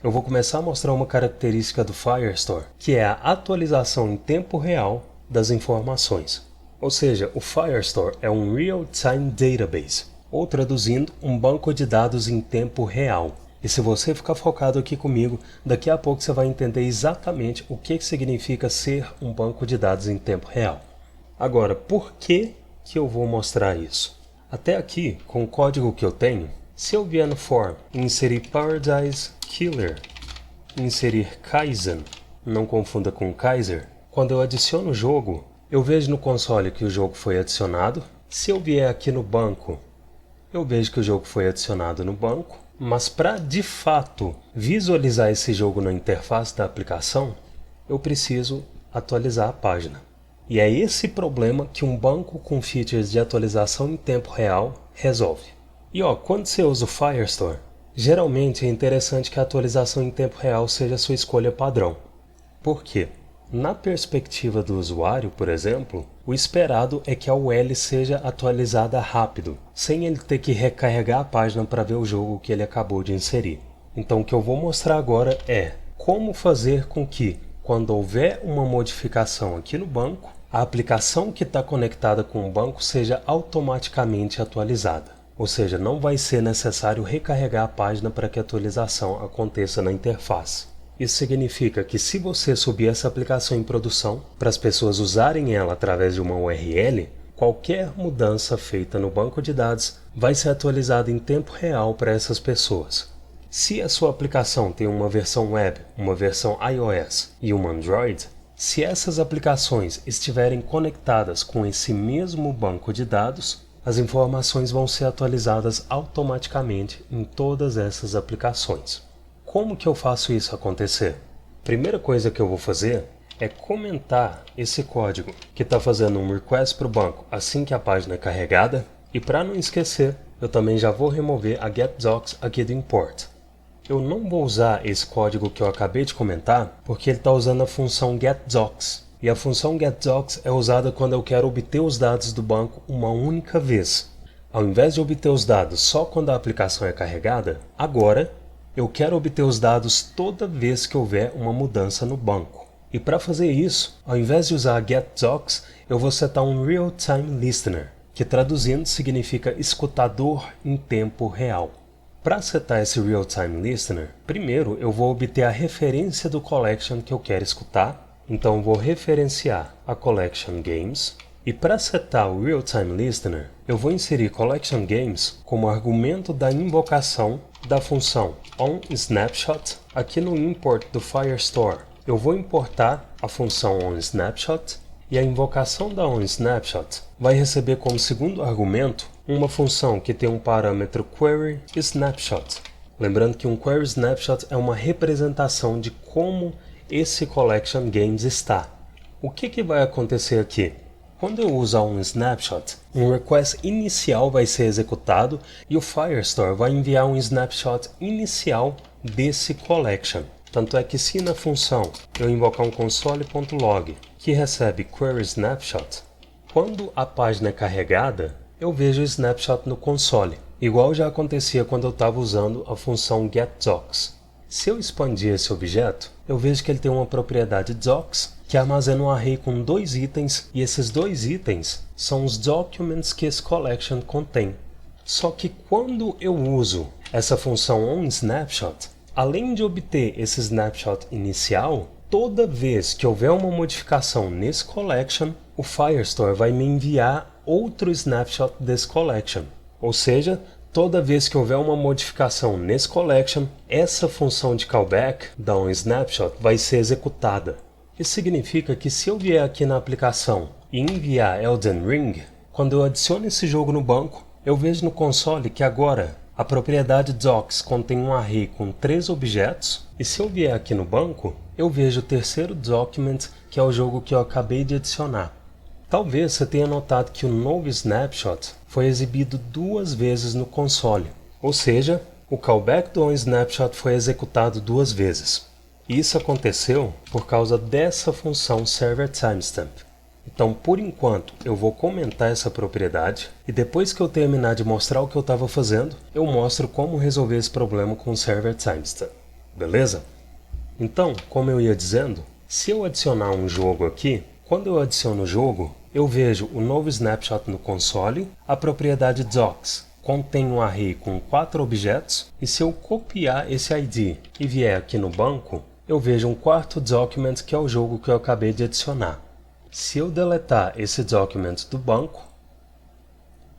eu vou começar a mostrar uma característica do Firestore, que é a atualização em tempo real das informações. Ou seja, o Firestore é um Real-Time Database, ou traduzindo, um banco de dados em tempo real. E se você ficar focado aqui comigo, daqui a pouco você vai entender exatamente o que significa ser um banco de dados em tempo real. Agora, por que eu vou mostrar isso? Até aqui, com o código que eu tenho, se eu vier no form e inserir Paradise Killer, inserir Kaizen, não confunda com Kaiser, quando eu adiciono o jogo, eu vejo no console que o jogo foi adicionado. Se eu vier aqui no banco, eu vejo que o jogo foi adicionado no banco, mas para de fato visualizar esse jogo na interface da aplicação, eu preciso atualizar a página. E é esse problema que um banco com features de atualização em tempo real resolve. E quando você usa o Firestore, geralmente é interessante que a atualização em tempo real seja a sua escolha padrão. Por quê? Na perspectiva do usuário, por exemplo, o esperado é que a UL seja atualizada rápido, sem ele ter que recarregar a página para ver o jogo que ele acabou de inserir. Então o que eu vou mostrar agora é como fazer com que, quando houver uma modificação aqui no banco, a aplicação que está conectada com o banco seja automaticamente atualizada. Ou seja, não vai ser necessário recarregar a página para que a atualização aconteça na interface. Isso significa que se você subir essa aplicação em produção para as pessoas usarem ela através de uma URL, qualquer mudança feita no banco de dados vai ser atualizada em tempo real para essas pessoas. Se a sua aplicação tem uma versão web, uma versão iOS e uma Android, se essas aplicações estiverem conectadas com esse mesmo banco de dados, as informações vão ser atualizadas automaticamente em todas essas aplicações. Como que eu faço isso acontecer? Primeira coisa que eu vou fazer é comentar esse código que está fazendo um request para o banco assim que a página é carregada, e para não esquecer, eu também já vou remover a getDocs aqui do import. Eu não vou usar esse código que eu acabei de comentar porque ele está usando a função getDocs. E a função getDocs é usada quando eu quero obter os dados do banco uma única vez. Ao invés de obter os dados só quando a aplicação é carregada, agora eu quero obter os dados toda vez que houver uma mudança no banco. E para fazer isso, ao invés de usar getDocs, eu vou setar um Real-Time Listener, que traduzindo significa escutador em tempo real. Para setar esse Real-Time Listener, primeiro eu vou obter a referência do collection que eu quero escutar, então eu vou referenciar a Collection Games, e para setar o Real-Time Listener, eu vou inserir Collection Games como argumento da invocação da função onSnapshot aqui no import do Firestore. Eu vou importar a função onSnapshot e a invocação da onSnapshot vai receber como segundo argumento uma função que tem um parâmetro querySnapshot. Lembrando que um querySnapshot é uma representação de como esse Collection Games está. O que vai acontecer aqui? Quando eu uso um snapshot, um request inicial vai ser executado e o Firestore vai enviar um snapshot inicial desse collection. Tanto é que se na função eu invocar um console.log que recebe querySnapshot, quando a página é carregada, eu vejo o snapshot no console, igual já acontecia quando eu estava usando a função getDocs. Se eu expandir esse objeto, eu vejo que ele tem uma propriedade docs que armazena um array com 2 itens, e esses 2 itens são os documents que esse collection contém. Só que quando eu uso essa função onSnapshot, além de obter esse snapshot inicial, toda vez que houver uma modificação nesse collection, o Firestore vai me enviar outro snapshot desse collection. Ou seja, toda vez que houver uma modificação nesse collection, essa função de callback da onSnapshot vai ser executada. Isso significa que se eu vier aqui na aplicação e enviar Elden Ring, quando eu adiciono esse jogo no banco, eu vejo no console que agora a propriedade docs contém um array com 3 objetos, e se eu vier aqui no banco, eu vejo o terceiro document, que é o jogo que eu acabei de adicionar. Talvez você tenha notado que o novo snapshot foi exibido 2 vezes no console, ou seja, o callback do onSnapshot foi executado 2 vezes. Isso aconteceu por causa dessa função serverTimestamp. Então, por enquanto, eu vou comentar essa propriedade e depois que eu terminar de mostrar o que eu estava fazendo, eu mostro como resolver esse problema com o serverTimestamp. beleza? Então, como eu ia dizendo, se eu adicionar um jogo aqui, quando eu adiciono o jogo, eu vejo o novo snapshot no console, a propriedade docs contém um array com 4 objetos, e se eu copiar esse ID e vier aqui no banco, eu vejo um quarto document que é o jogo que eu acabei de adicionar. Se eu deletar esse document do banco,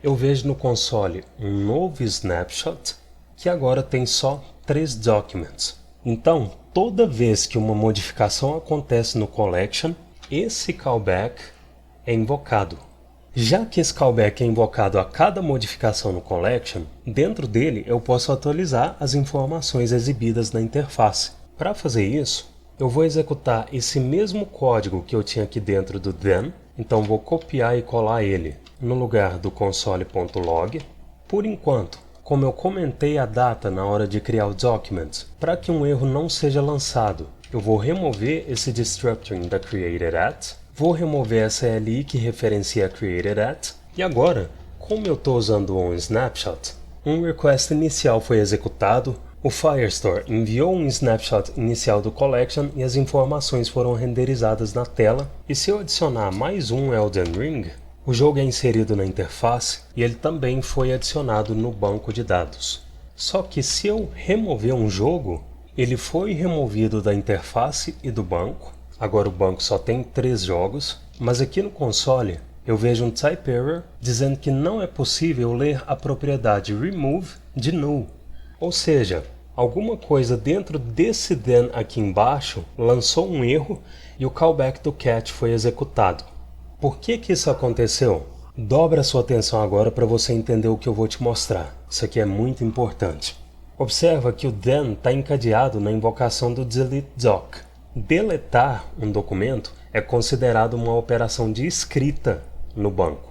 eu vejo no console um novo snapshot que agora tem só 3 documents. Então, toda vez que uma modificação acontece no collection, esse callback é invocado. Já que esse callback é invocado a cada modificação no collection, dentro dele eu posso atualizar as informações exibidas na interface. Para fazer isso, eu vou executar esse mesmo código que eu tinha aqui dentro do then, então vou copiar e colar ele no lugar do console.log. Por enquanto, como eu comentei a data na hora de criar o document, para que um erro não seja lançado, eu vou remover esse destructuring da created@, vou remover essa li que referencia a created@, e agora, como eu estou usando um snapshot, um request inicial foi executado, o Firestore enviou um snapshot inicial do collection e as informações foram renderizadas na tela, e se eu adicionar mais um Elden Ring, o jogo é inserido na interface e ele também foi adicionado no banco de dados. Só que se eu remover um jogo, ele foi removido da interface e do banco. Agora o banco só tem 3 jogos, mas aqui no console eu vejo um type error dizendo que não é possível ler a propriedade remove de null. Ou seja, alguma coisa dentro desse then aqui embaixo lançou um erro e o callback do cat foi executado. Por que isso aconteceu? Dobra a sua atenção agora para você entender o que eu vou te mostrar. Isso aqui é muito importante. Observa que o then está encadeado na invocação do delete doc. Deletar um documento é considerado uma operação de escrita no banco.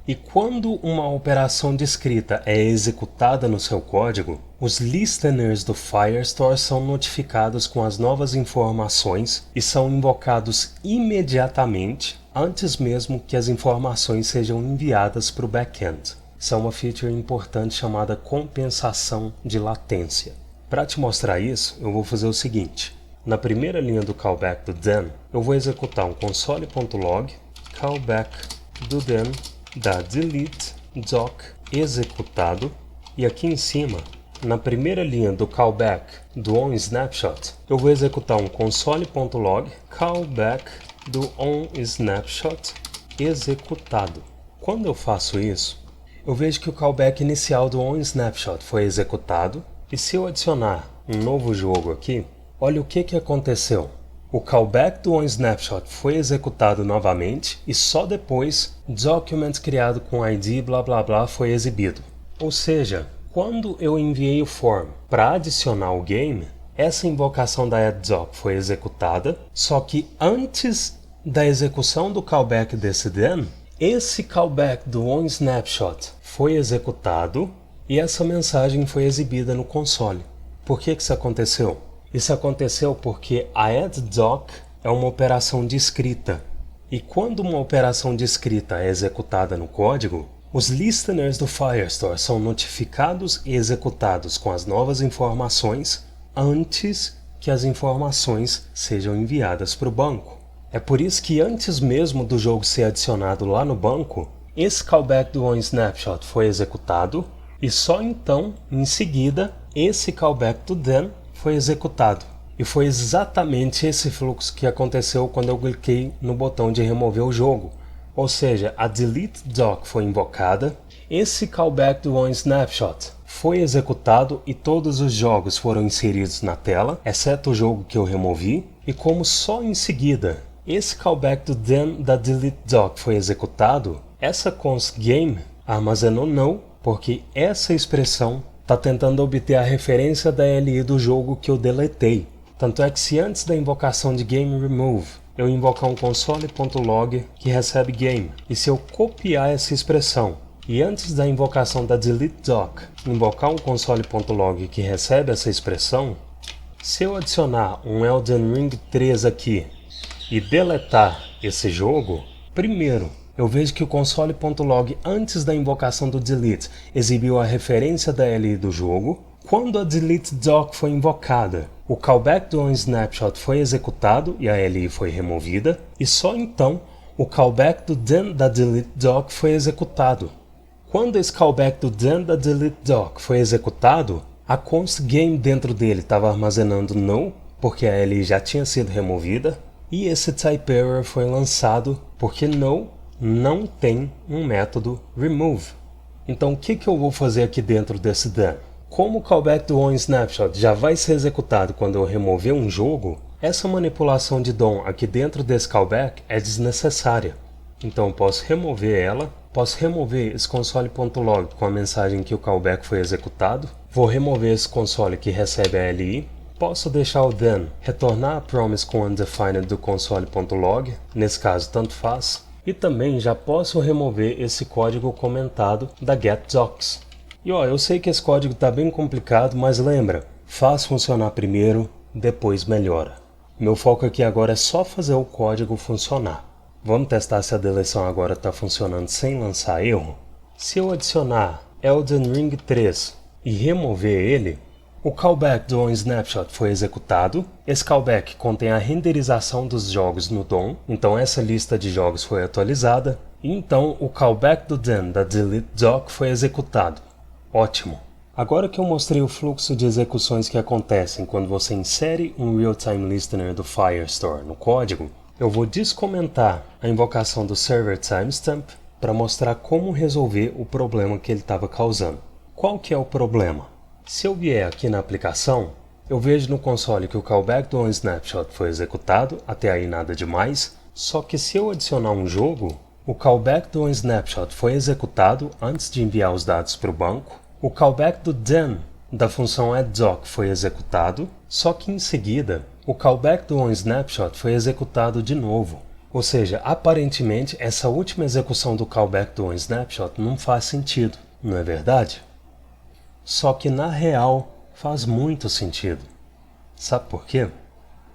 E quando uma operação de escrita é executada no seu código, os listeners do Firestore são notificados com as novas informações e são invocados imediatamente antes mesmo que as informações sejam enviadas para o back-end. Isso é uma feature importante chamada compensação de latência. Para te mostrar isso, eu vou fazer o seguinte. Na primeira linha do callback do then, eu vou executar um console.log callback do then da delete doc executado, e aqui em cima, na primeira linha do callback do onSnapshot, eu vou executar um console.log callback do onSnapshot executado. Quando eu faço isso, eu vejo que o callback inicial do onSnapshot foi executado, e se eu adicionar um novo jogo aqui, olha o que aconteceu. O callback do onSnapshot foi executado novamente e só depois document criado com ID blá blá blá foi exibido. Ou seja, quando eu enviei o form para adicionar o game, essa invocação da addDoc foi executada, só que antes da execução do callback desse then, esse callback do onSnapshot foi executado e essa mensagem foi exibida no console. Por que isso aconteceu? Isso aconteceu porque a addDoc é uma operação de escrita. E quando uma operação de escrita é executada no código, os listeners do Firestore são notificados e executados com as novas informações antes que as informações sejam enviadas para o banco. É por isso que antes mesmo do jogo ser adicionado lá no banco, esse callback do onSnapshot foi executado e só então, em seguida, esse callback do then foi executado. E foi exatamente esse fluxo que aconteceu quando eu cliquei no botão de remover o jogo. Ou seja, a delete doc foi invocada, esse callback do onSnapshot foi executado e todos os jogos foram inseridos na tela, exceto o jogo que eu removi, e como só em seguida esse callback do then da delete doc foi executado, essa const game armazenou null, porque essa expressão está tentando obter a referência da LI do jogo que eu deletei. Tanto é que se antes da invocação de GameRemove eu invocar um console.log que recebe game, e se eu copiar essa expressão e antes da invocação da deleteDoc invocar um console.log que recebe essa expressão, se eu adicionar um Elden Ring 3 aqui e deletar esse jogo, primeiro eu vejo que o console.log antes da invocação do delete exibiu a referência da LI do jogo, Quando a deleteDoc foi invocada, o callback do onSnapshot foi executado e a LI foi removida, e só então o callback do then da deleteDoc foi executado. Quando esse callback do then da deleteDoc foi executado, a const game dentro dele estava armazenando no, porque a LI já tinha sido removida, e esse type error foi lançado porque no não tem um método remove. Então o que eu vou fazer aqui dentro desse then? Como o callback do onSnapshot já vai ser executado quando eu remover um jogo, essa manipulação de DOM aqui dentro desse callback é desnecessária. Então eu posso remover ela, posso remover esse console.log com a mensagem que o callback foi executado, vou remover esse console que recebe a LI, posso deixar o then retornar a promise com undefined do console.log, nesse caso tanto faz, e também já posso remover esse código comentado da getDocs. E eu sei que esse código está bem complicado, mas lembra, faz funcionar primeiro, depois melhora. Meu foco aqui agora é só fazer o código funcionar. Vamos testar se a deleção agora está funcionando sem lançar erro? Se eu adicionar Elden Ring 3 e remover ele, o callback do onSnapshot foi executado. Esse callback contém a renderização dos jogos no DOM, então essa lista de jogos foi atualizada, e então o callback do then da deleteDoc foi executado. Ótimo! Agora que eu mostrei o fluxo de execuções que acontecem quando você insere um Real-Time Listener do Firestore no código, eu vou descomentar a invocação do Server Timestamp para mostrar como resolver o problema que ele estava causando. Qual que é o problema? Se eu vier aqui na aplicação, eu vejo no console que o callback do onSnapshot foi executado, até aí nada demais, só que se eu adicionar um jogo, o callback do onSnapshot foi executado antes de enviar os dados para o banco, o callback do then da função addDoc foi executado, só que em seguida o callback do onSnapshot foi executado de novo. Ou seja, aparentemente essa última execução do callback do onSnapshot não faz sentido, não é verdade? Só que na real faz muito sentido. Sabe por quê?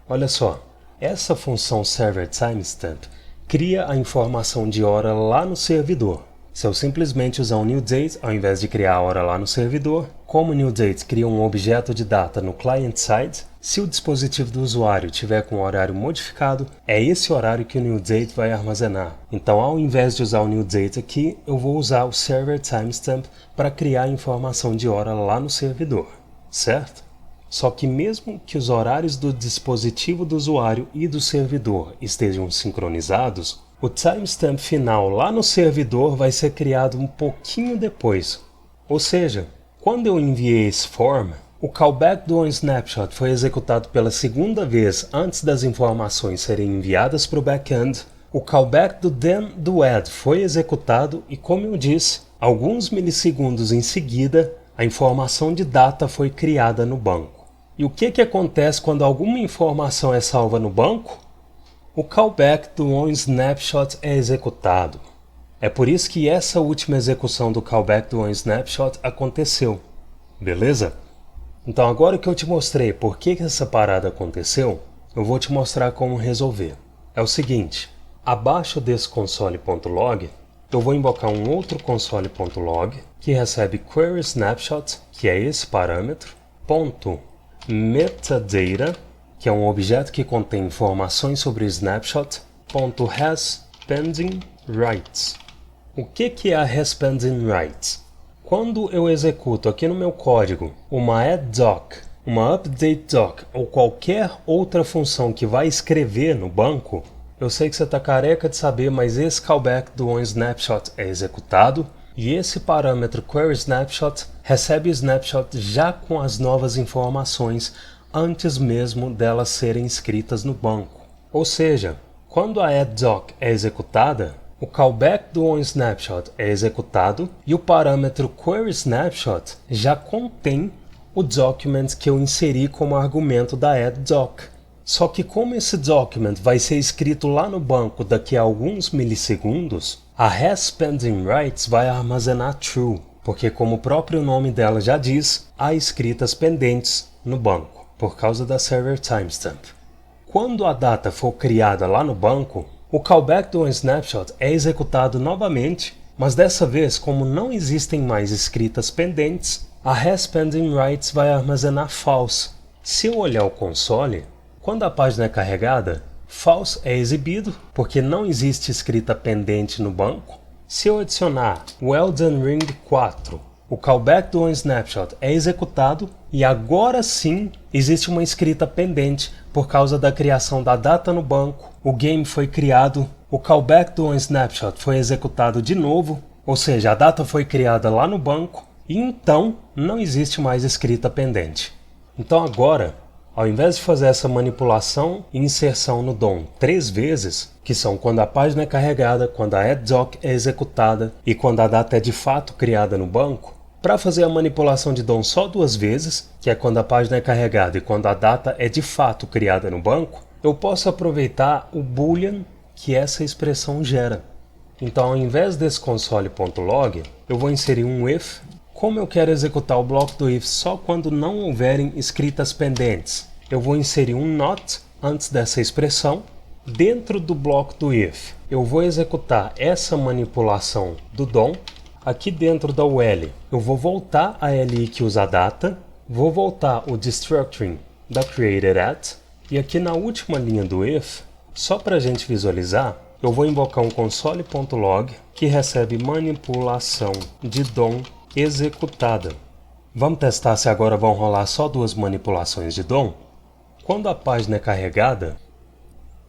Olha só, essa função serverTimestamp cria a informação de hora lá no servidor. Se eu simplesmente usar um newDate ao invés de criar a hora lá no servidor, como o newDate cria um objeto de data no client-side, se o dispositivo do usuário tiver com o horário modificado, é esse horário que o newDate vai armazenar. Então, ao invés de usar o newDate aqui, eu vou usar o serverTimestamp para criar a informação de hora lá no servidor, certo? Só que mesmo que os horários do dispositivo do usuário e do servidor estejam sincronizados, o timestamp final lá no servidor vai ser criado um pouquinho depois. Ou seja, quando eu enviei esse form, o callback do onSnapshot foi executado pela segunda vez antes das informações serem enviadas para o backend, o callback do then do add foi executado e, como eu disse, alguns milissegundos em seguida, a informação de data foi criada no banco. E o que acontece quando alguma informação é salva no banco? O callback do onSnapshot é executado. É por isso que essa última execução do callback do onSnapshot aconteceu. Beleza? Então agora que eu te mostrei por que essa parada aconteceu, eu vou te mostrar como resolver. É o seguinte, abaixo desse console.log, eu vou invocar um outro console.log que recebe querySnapshot, que é esse parâmetro, ponto metadata, que é um objeto que contém informações sobre o snapshot, .hasPendingWrites. O que é a hasPendingWrites? Quando eu executo aqui no meu código uma addDoc, uma updateDoc ou qualquer outra função que vai escrever no banco, eu sei que você está careca de saber, mas esse callback do onSnapshot é executado e esse parâmetro querySnapshot recebe o snapshot já com as novas informações antes mesmo delas serem escritas no banco. Ou seja, quando a addDoc é executada, o callback do onSnapshot é executado e o parâmetro querySnapshot já contém o document que eu inseri como argumento da addDoc. Só que como esse document vai ser escrito lá no banco daqui a alguns milissegundos, a hasPendingWrites vai armazenar true, porque como o próprio nome dela já diz, há escritas pendentes no banco, por causa da server timestamp. Quando a data for criada lá no banco, o callback do onSnapshot é executado novamente, mas dessa vez, como não existem mais escritas pendentes, a hasPendingWrites vai armazenar false. Se eu olhar o console, quando a página é carregada, false é exibido, porque não existe escrita pendente no banco. Se eu adicionar o Elden Ring 4, o callback do onSnapshot é executado e agora sim existe uma escrita pendente por causa da criação da data no banco. O game foi criado, o callback do onSnapshot foi executado de novo, ou seja, a data foi criada lá no banco e então não existe mais escrita pendente. Então agora, ao invés de fazer essa manipulação e inserção no DOM 3 vezes, que são quando a página é carregada, quando a addDoc é executada e quando a data é de fato criada no banco, para fazer a manipulação de DOM só 2 vezes, que é quando a página é carregada e quando a data é de fato criada no banco, eu posso aproveitar o boolean que essa expressão gera. Então, ao invés desse console.log, eu vou inserir um if. Como eu quero executar o bloco do if só quando não houverem escritas pendentes, eu vou inserir um not antes dessa expressão. Dentro do bloco do if, eu vou executar essa manipulação do DOM. Aqui dentro da UL, eu vou voltar a LI que usa a data, vou voltar o destructuring da created@, e aqui na última linha do if, só para a gente visualizar, eu vou invocar um console.log que recebe manipulação de DOM executada. Vamos testar se agora vão rolar só 2 manipulações de DOM? Quando a página é carregada,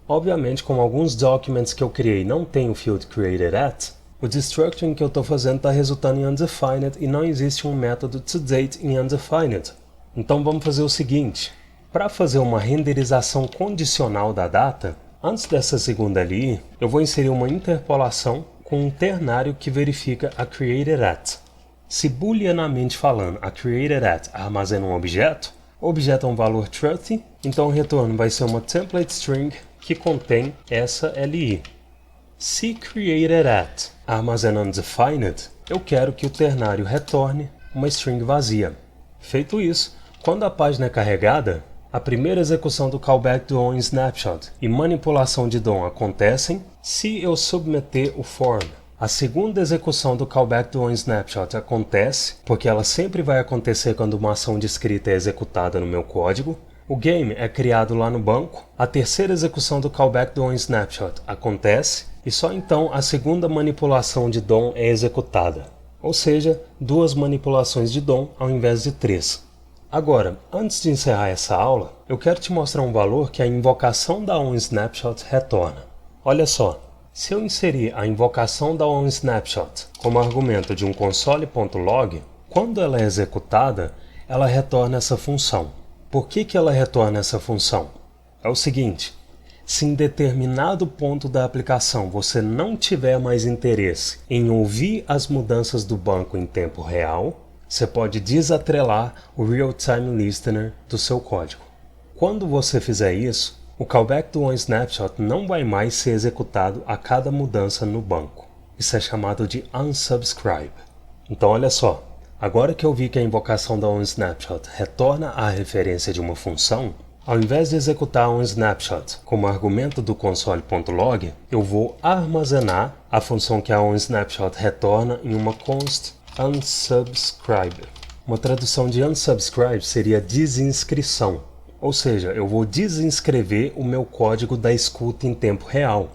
obviamente como alguns documents que eu criei não tem o field created@, o destructuring que eu estou fazendo está resultando em undefined e não existe um método toDate em undefined. Então vamos fazer o seguinte, para fazer uma renderização condicional da data, antes dessa segunda LI, eu vou inserir uma interpolação com um ternário que verifica a created@. Se booleanamente falando a created@ armazena um objeto, o objeto é um valor truthy, então o retorno vai ser uma template string que contém essa LI. Se created@ armazena undefined, eu quero que o ternário retorne uma string vazia. Feito isso, quando a página é carregada, a primeira execução do callback do onSnapshot e manipulação de DOM acontecem se eu submeter o form. A segunda execução do callback do onSnapshot acontece, porque ela sempre vai acontecer quando uma ação de escrita é executada no meu código. O game é criado lá no banco. A terceira execução do callback do onSnapshot acontece, e só então a segunda manipulação de DOM é executada. Ou seja, 2 manipulações de DOM ao invés de 3. Agora, antes de encerrar essa aula, eu quero te mostrar um valor que a invocação da onSnapshot retorna. Olha só. Se eu inserir a invocação da onSnapshot como argumento de um console.log, quando ela é executada, ela retorna essa função. Por que ela retorna essa função? É o seguinte, se em determinado ponto da aplicação você não tiver mais interesse em ouvir as mudanças do banco em tempo real, você pode desatrelar o Real-Time Listener do seu código. Quando você fizer isso, o callback do onSnapshot não vai mais ser executado a cada mudança no banco. Isso é chamado de unsubscribe. Então olha só, agora que eu vi que a invocação da onSnapshot retorna a referência de uma função, ao invés de executar onSnapshot como argumento do console.log, eu vou armazenar a função que a onSnapshot retorna em uma const unsubscribe. Uma tradução de unsubscribe seria desinscrição. Ou seja, eu vou desinscrever o meu código da escuta em tempo real.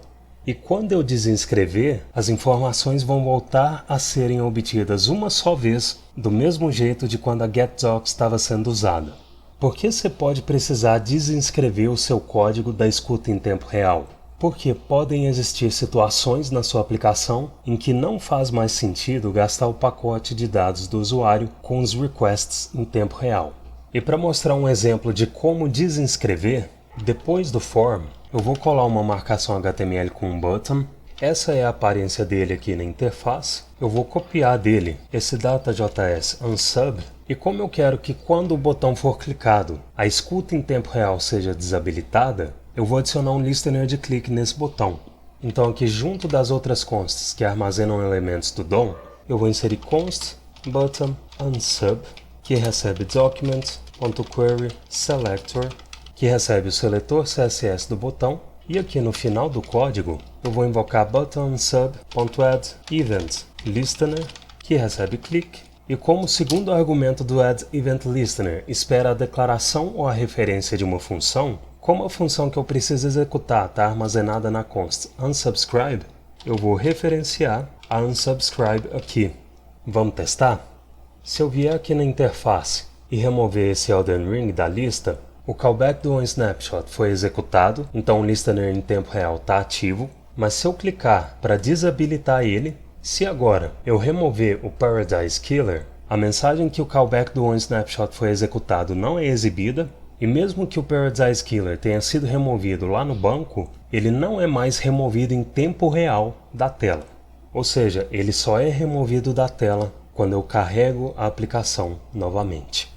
E quando eu desinscrever, as informações vão voltar a serem obtidas uma só vez, do mesmo jeito de quando a getDoc estava sendo usada. Por que você pode precisar desinscrever o seu código da escuta em tempo real? Porque podem existir situações na sua aplicação em que não faz mais sentido gastar o pacote de dados do usuário com os requests em tempo real. E para mostrar um exemplo de como desinscrever, depois do form, eu vou colar uma marcação HTML com um button. Essa é a aparência dele aqui na interface. Eu vou copiar dele esse data.js unsub. E como eu quero que quando o botão for clicado, a escuta em tempo real seja desabilitada, eu vou adicionar um listener de clique nesse botão. Então aqui junto das outras consts que armazenam elementos do DOM, eu vou inserir const button unsub, que recebe document.querySelector, que recebe o seletor CSS do botão, e aqui no final do código eu vou invocar buttonSub.addEventListener, que recebe click, E como o segundo argumento do addEventListener espera a declaração ou a referência de uma função, como a função que eu preciso executar está armazenada na const unsubscribe, eu vou referenciar a unsubscribe aqui. Vamos testar? Se eu vier aqui na interface e remover esse Elden Ring da lista, o callback do onSnapshot foi executado, então o listener em tempo real está ativo, mas se eu clicar para desabilitar ele, se agora eu remover o Paradise Killer, a mensagem que o callback do onSnapshot foi executado não é exibida, e mesmo que o Paradise Killer tenha sido removido lá no banco, ele não é mais removido em tempo real da tela. Ou seja, ele só é removido da tela quando eu carrego a aplicação novamente.